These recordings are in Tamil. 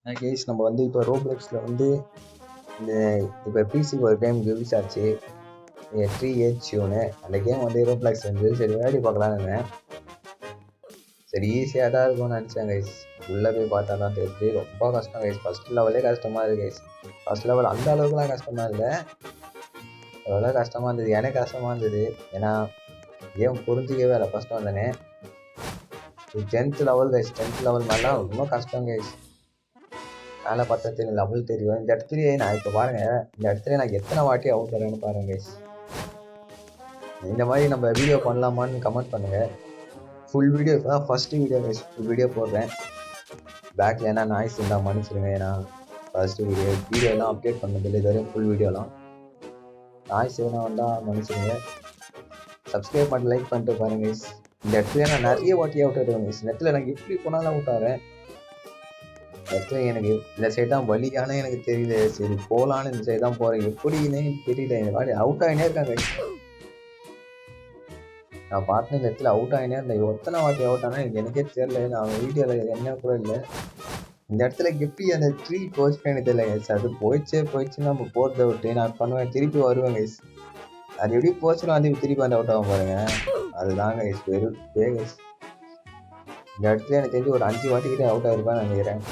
கேஸ் நம்ம வந்து இப்போ ரோப்ளெக்ஸில் வந்து இந்த இப்போ பிசிக்கு ஒரு கேம் ரிலீஸ் ஆச்சு 3H1 அந்த கேம் வந்து ரோப்ளெக்ஸ் வந்து சரி விளையாடி பார்க்கலான்னு சரி ஈஸியாக தான் இருக்கும்னு நினச்சேன் கைஸ். உள்ளே போய் பார்த்தா தான் தெரியுது ரொம்ப கஷ்டம் கைஸ். ஃபஸ்ட் லெவலே கஷ்டமாக இருக்குது கைஸ். ஃபஸ்ட் லெவல் அந்த அளவுக்குலாம் கஷ்டமாக இல்லை, அவ்வளோ கஷ்டமாக இருந்தது. எனக்கு கஷ்டமாக இருந்தது ஏன்னா கேம் புரிஞ்சிக்கவே இல்லை ஃபஸ்ட்டு வந்தேனே. 10th level guys, 10th level மேலாம் ரொம்ப கஷ்டம் கைஸ். மேலே பார்த்தா தெரியும் லெவல் தெரியும். இந்த இடத்துலயே நான் இப்போ பாருங்கள், இந்த இடத்துல நான் எத்தனை வாட்டி அவுட் வரேன்னு பாருங்க கைஸ். இந்த மாதிரி நம்ம வீடியோ பண்ணலாமான்னு கமெண்ட் பண்ணுங்கள். ஃபுல் வீடியோ இப்போ தான் first video guys, full video போடுறேன். பேக்கில் என்ன நாய்ஸ் இருந்தால் மன்னிச்சிடுங்க. ஏன்னா ஃபஸ்ட்டு வீடியோலாம் அப்டேட் பண்ணதில்லை இது வரையும். ஃபுல் வீடியோலாம் நாய்ஸ் எதுனா வந்தால் மன்னிச்சிடுங்க. சப்ஸ்கிரைப் பண்ணி லைக் பண்ணிட்டு பாருங்க கைஸ். இந்த இடத்துல நான் நிறைய வாட்டி அவுட் ஆகிடுவேன் கைஸ். இந்த இடத்துல எனக்கு எப்படி போனாலும் அவுட் ஆகிறேன். இந்த இடத்துல எனக்கு இந்த சைடு தான் வலியான எனக்கு தெரியல. சரி போகலான்னு இந்த சைடு தான் போகிறேன், எப்படின்னு தெரியல. இந்த வாட்டி அவுட் ஆகினே இருக்காங்க கைஸ். நான் பார்த்து இந்த இடத்துல அவுட் ஆகினே இருந்தேன். எத்தனை வாட்டி அவுட் ஆனால் எனக்கே தெரியல. நான் வீடியோவில் என்ன கூட இல்லை. இந்த இடத்துல எப்படி அந்த ட்ரீ போச்சுன்னு தெரியல கைஸ். அது போயிடுச்சு நம்ம போகிறத விட்டு நான் பண்ணுவேன், திருப்பி வருவேன் கைஸ். அது எப்படி போச்சுன்னா வந்து திருப்பி வந்து அவுட் ஆகும் பாருங்க. அதுதாங்க கைஸ் வெறும் கைஸ். இந்த இடத்துல எனக்கு தெரிஞ்சு ஒரு 5 வாட்டி கிட்டே அவுட் ஆகிருப்பான்னு நினைக்கிறேன்.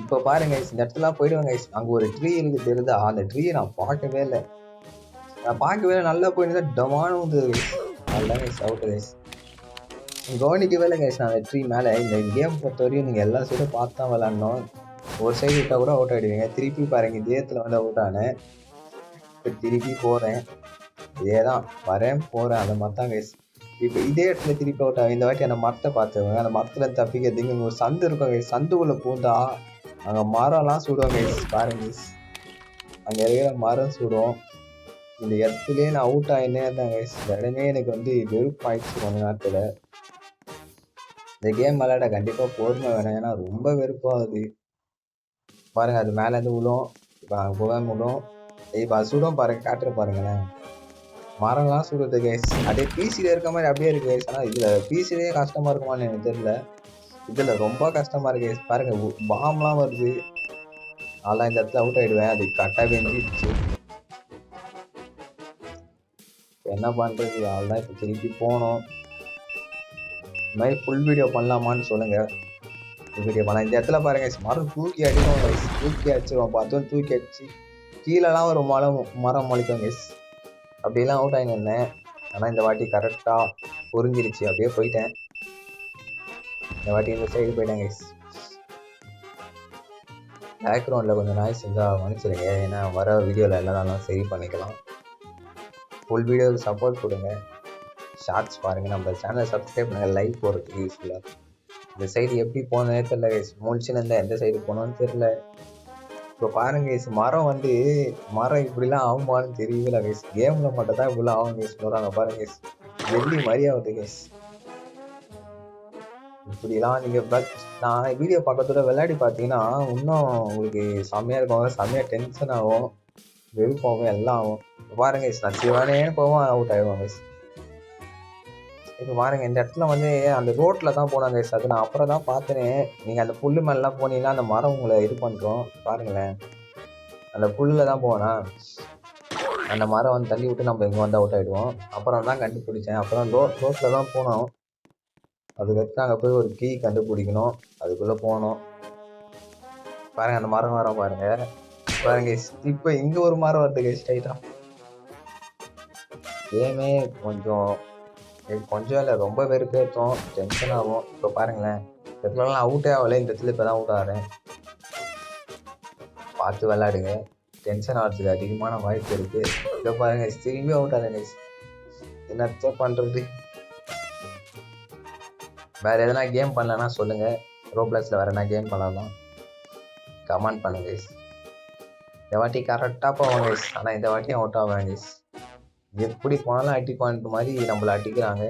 இப்போ பாருங்க கைஸ், இந்த இடத்துலாம் போயிடுவேன் கைஸ். அங்கே ஒரு ட்ரீ இருக்கு தெரியுதா, அந்த ட்ரீயை நான் பார்க்கவே இல்லை. நல்லா போயிருந்தா டமானு வந்து கைஸ். அதுதான் கைஸ் அவுட் கைஸ். கவனிக்கவே இல்லை கைஸ். நான் அந்த ட்ரீ மேலே இந்த கேம் பொறுத்த வரையும் நீங்கள் எல்லா சைடும் பார்த்து தான் விளாட்ணும். ஒரு சைடு விட்டால் கூட அவுட் ஆகிடுவீங்க. திருப்பி பாருங்கள், இதே இடத்துல வந்து அவுட் ஆனேன். இப்போ திருப்பி போகிறேன், இதே தான் வரேன் போகிறேன், அந்த மாதிரி தான் கைஸ். இப்போ இதே இடத்துல திருப்பி அவுட் ஆகும். இந்த வாட்டி அந்த மரத்தை பார்த்துருவாங்க. அந்த மரத்தில் தப்பிக்கிறதுக்கு இங்கே ஒரு சந்து இருக்கும் கைஸ். சந்துக்குள்ளே பூந்தா அங்கே மரம்லாம் சுடுவோம் கைஸ். பாருங்க கைஸ், அங்கே இருக்கிற மரம் சுடும். இந்த இடத்துலேயே நான் அவுட் ஆகினே இருந்தேன் கைஸ். இந்த இடமே எனக்கு வந்து வெறுப்பாயிடுச்சு கொஞ்ச நேரத்தில். இந்த கேம் விளையாட கண்டிப்பாக பொறுமை வேணும், ஏன்னா ரொம்ப வெறுப்பாகுது. பாருங்கள், அது மேலேருந்து விழும். இப்போ அங்கே போக விழும். இப்போ அது சுடும் பாருங்க, காட்டுற பாருங்களேன். மரம்லாம் சுடுறது கைஸ். அப்படியே பிசியில் இருக்க மாதிரி அப்படியே இருக்கு கைஸ். ஆனால் இதில் பிசிலே கஷ்டமாக இருக்குமான்னு எனக்கு தெரியல. இதில் ரொம்ப கஷ்டமாக இருக்கு கைஸ். பாருங்கள், பாம்லாம் வருது. அதெல்லாம் இந்த இடத்துல அவுட் ஆகிடுவேன். அது கரெக்டாக வெஞ்சிடுச்சு. என்ன பண்ணுறது, அதெல்லாம் இப்போ திருப்பி போகணும். இந்த மாதிரி ஃபுல் வீடியோ பண்ணலாமான்னு சொல்லுங்கள். ஃபுல் வீடியோ பண்ணலாம். இந்த இடத்துல பாருங்கள், மரம் தூக்கி அடிக்கும் கைஸ். தூக்கி அடிச்சிருவோம், பார்த்தோம் தூக்கி அடிச்சு கீழெல்லாம் ஒரு மரம் முளைக்கும் கைஸ். அப்படிலாம் அவுட் ஆகி இருந்தேன். ஆனால் இந்த வாட்டி கரெக்டாக புரிஞ்சிருச்சு, அப்படியே போயிட்டேன். இந்த வாட்டி இந்த சைடு போயிட்டேன் கைஸ். பேக்ரவுண்டில் கொஞ்சம் நாய்ஸ் இருந்தால் மன்னிச்சிடுங்க, ஏன்னா வர வீடியோவில் எல்லாரும் சரி பண்ணிக்கலாம். ஃபுல் வீடியோவுக்கு சப்போர்ட் கொடுங்க. ஷார்ட்ஸ் பாருங்கள், நம்ம சேனலை சப்ஸ்கிரைப் பண்ணுங்கள், லைக் போடுறதுக்கு யூஸ்ஃபுல்லாக. இந்த சைடு எப்படி போனே தெரியல கைஸ். முழிச்சுன்னு இருந்தால் எந்த சைடு போனோன்னு தெரியல. இப்போ பாருங்க கைஸ், மரம் இப்படிலாம் ஆகுமான்னு தெரியல கைஸ். கேமில் மட்டும் தான் இப்படிலாம் ஆகும் கைஸ் சொல்கிறாங்க. பாருங்க கைஸ், வெள்ளி மாதிரி ஆகுது கைஸ். இப்படிலாம் நீங்கள் நான் வீடியோ பக்கத்தோட விளையாடி பார்த்தீங்கன்னா இன்னும் உங்களுக்கு செம்மையாக இருக்கும். செம்மையாக டென்ஷன் ஆகும், வெறுப்பாகும், எல்லாம் ஆகும். பாருங்க கைஸ், நான் சிவானேன்னு போவோம், அவுட் ஆகிடுவாங்க கைஸ். இப்போ பாருங்க, இந்த இடத்துல வந்து அந்த ரோட்டில் தான் போனாங்க கைஸ். அது நான் அப்புறம் தான் பார்த்தேனே. நீங்கள் அந்த புல்லு மேலாம் போனீங்கன்னா அந்த மரம் உங்களை இது பண்ணுறோம் பாருங்களேன். அந்த புல்லில் தான் போனா அந்த மரம் வந்து தள்ளி விட்டு நம்ம இங்கே வந்து அவுட் ஆகிடுவோம். அப்புறம் தான் கண்டுபிடிச்சேன். அப்புறம் ரோட்டில் தான் போனோம். அதுக்கடுத்து அங்கே போய் ஒரு கீ கண்டுபிடிக்கணும், அதுக்குள்ளே போகணும். பாருங்கள், அந்த மரம் வரோம் பாருங்கள். இப்போ இங்கே ஒரு மரம் வருது கைஸ் ஸ்ட்ரைட்டாக. கேமே கொஞ்சம் இல்லை, ரொம்ப வெறுப்பேற்றும், டென்ஷன் ஆகும். இப்போ பாருங்களேன், இடத்துலலாம் அவுட்டே ஆகலை. இந்த இடத்துல இப்போ தான் அவுட் ஆகிறேன். பார்த்து விளையாடுங்க, டென்ஷன் ஆகிறதுக்கு அதிகமான வாய்ப்பு இருக்குது. இப்போ பாருங்க, திரும்பி அவுட் ஆகிறேன் கைஸ். என்னத்த பண்ணுறது. வேறு எதனா கேம் பண்ணலன்னா சொல்லுங்கள். ரோப்ளெக்ஸில் வேறு என்ன கேம் பண்ணலாம் கமெண்ட் பண்ணுங்க கைஸ். இந்த வாட்டி கரெக்டாக போவாங்க கைஸ், ஆனால் இந்த வாட்டி அவுட் ஆவாங்க கைஸ். எப்படி போனாலும் அடி பாயிண்ட் மாதிரி நம்மளை அடிக்கிறாங்க.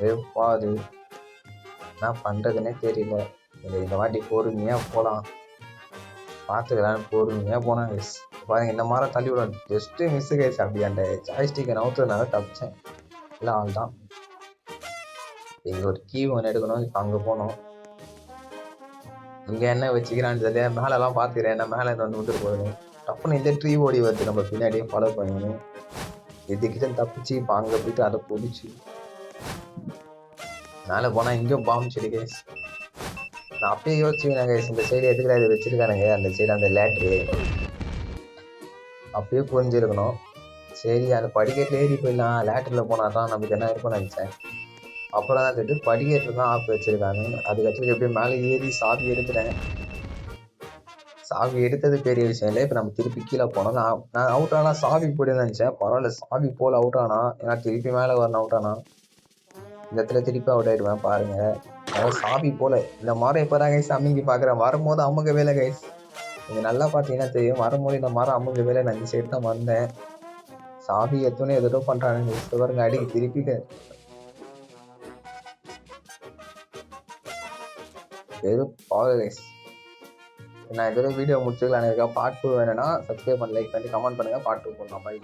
வெறுப்பாது, என்ன பண்ணுறதுன்னே தெரியல. இந்த வாட்டி பொறுமையாக போகலாம், பார்த்துக்கலாம். பொறுமையாக போனாங்க கைஸ். பாருங்கள், இந்த மாதிரி தள்ளி விட ஜஸ்ட்டு மிஸ்ஸு கைஸ். அப்படி அந்த ஜாய்ஸ்டிக்கை நவுத்துறதுனால தப்பிச்சேன். இல்லை ஆள் தான். இங்கே ஒரு கீ ஒன்று எடுக்கணும், இப்போ அங்கே போகணும். இங்க என்ன வச்சுக்கிறான்னு சொல்லி மேலெல்லாம் பாத்துக்கிறேன், என்ன மேல இருந்து வந்து வந்துட்டு போகுது. டப்புன்னு இந்த ட்ரீ ஓடி வருது, நம்ம பின்னாடியே ஃபாலோ பண்ணி இதுக்கிட்ட தப்பிச்சு இப்ப அங்க போயிட்டு அதை பிடிச்சி மேல போனா இங்கேயும் பாம்பு செடி கைஸ். நான் அப்பயே யோசிச்சுக்கிறேன் கைஸ், இந்த சைடு எதுக்குடா இது வச்சிருக்கானுங்க, அந்த சைடு அந்த லேட்ரு அப்பயே புரிஞ்சிருக்கணும். சரி அந்த படிக்கட்டுல ஏறி போயிடலாம், லேட்டர்ல போனா தான் நமக்கு என்ன இருக்கும்னு நினைச்சேன். அப்புறம் தான் தெரியுது படிக்கட்டு தான் ஆப்பு வச்சிருக்காங்க. அதுக்கடுத்து எப்படியும் மேலே ஏறி சாவி எடுத்துட்டேன். சாவி எடுத்தது பெரிய விஷயம் இல்லை. இப்போ நம்ம திருப்பி கீழே போனோம். நான் அவுட் ஆனா சாவி போடுன்னு நினைச்சேன். பரவாயில்ல, சாவி போல அவுட் ஆனா, ஏன்னா திருப்பி மேலே வரணும். அவுட் ஆனா இந்த இடத்துல திருப்பி அவுட் ஆயிடுவேன் பாருங்க. அதாவது சாவி போல இந்த மரம் இப்போதான் கைஸ் அம்மிங்கி பாக்குறேன். வரும்போது அம்முங்க வேலை கைஸ், நீங்க நல்லா பாத்தீங்கன்னா தெரியும். வரும்போது இந்த மரம் அம்முங்க வேலை, நான் இந்த சைடு தான் வந்தேன். சாவி எத்தனை எதோ பண்றானுங்க பாருங்க, அடிக்கு திருப்பிட்டு எதுவும் பவர் கைஸ். நான் இதோட வீடியோ முடிச்சுக்கலாம். எனக்கு பார்ட் 2 வேணும்னா சப்ஸ்கிரைப் பண்ணி லைக் பண்ணி கமெண்ட் பண்ணுங்க. பார்ட் 2 பண்ணலாம். பை.